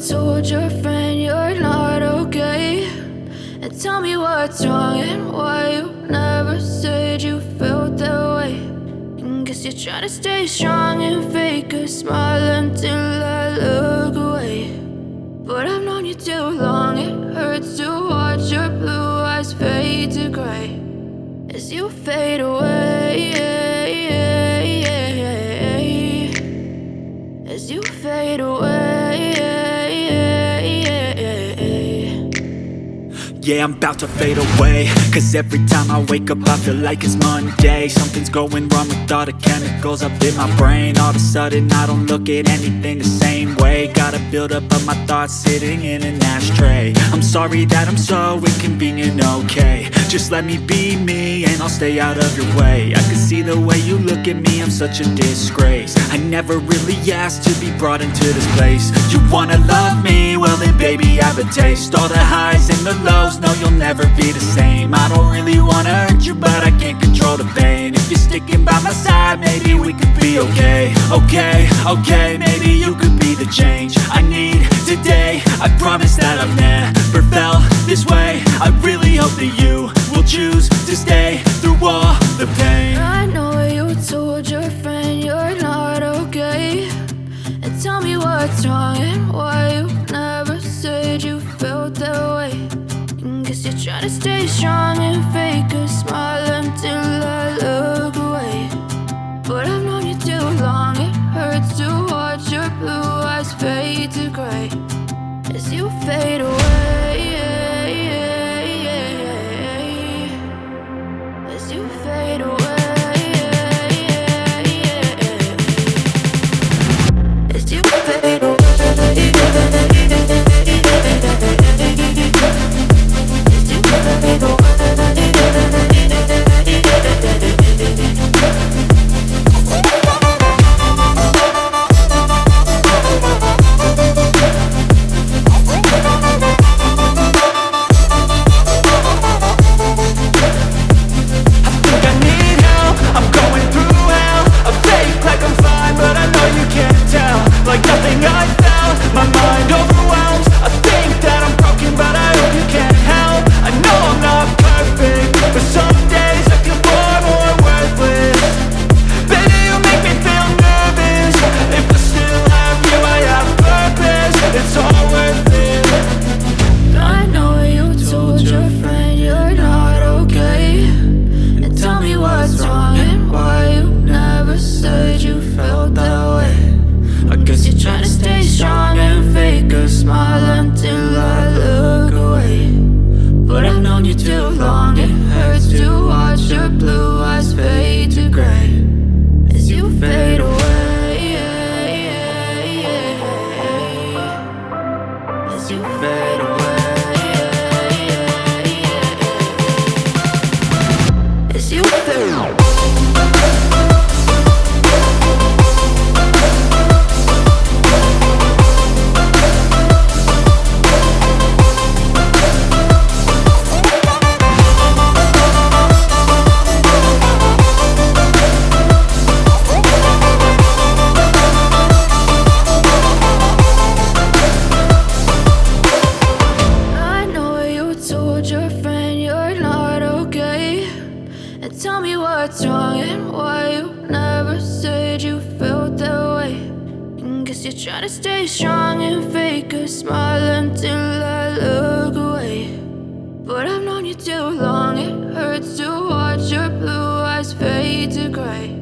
told your friend you're not okay, and tell me what's wrong and why you never said you felt that way. And guess you're trying to stay strong and fake a smile until I look away. But I've known you too long, it hurts to watch your blue eyes fade to gray as you fade away, as you fade away. Yeah, I'm about to fade away, cause every time I wake up I feel like it's Monday. Something's going wrong with all the chemicals up in my brain. All of a sudden I don't look at anything the same way. Gotta build up of my thoughts sitting in an ashtray. I'm sorry that I'm so inconvenient, okay. Just let me be me and I'll stay out of your way. I can see the way you look at me, I'm such a disgrace. I never really asked to be brought into this place. You wanna love me? Well then baby I have a taste. All the highs and the lows, no you'll never be the same. I don't really wanna hurt you but I can't control the pain. If you're sticking by my side maybe we could be okay. Okay, maybe you could be the change I need today. I promise that I've never felt this way. I really hope that you will choose to stay through all the pain. I know you told your friend you're not okay, and tell me what's wrong and why you never said you felt that way. And guess you're trying to stay strong and fake a smile until I look away. But I've known you too long, it hurts to watch your blue eyes fade to gray as you fade away, as you fade away, as you fade away. Like nothing I felt, my mind overwhelmed. I think that I'm broken but I hope you can't help. I know I'm not perfect, but some days I feel far more worthless. Baby, you make me feel nervous. If I still have you, I have purpose. It's all worth it. I know you told your friend you're not okay, and tell me what's wrong and why you never said you felt that way. I guess you're trying to stay strong and fake a smile until I look away. But I've known you too long, it hurts to watch your blue eyes fade to gray as you fade away, as you fade away, as you fade away. Tell me what's wrong and why you never said you felt that way. And guess you're trying to stay strong and fake a smile until I look away. But I've known you too long, it hurts to watch your blue eyes fade to gray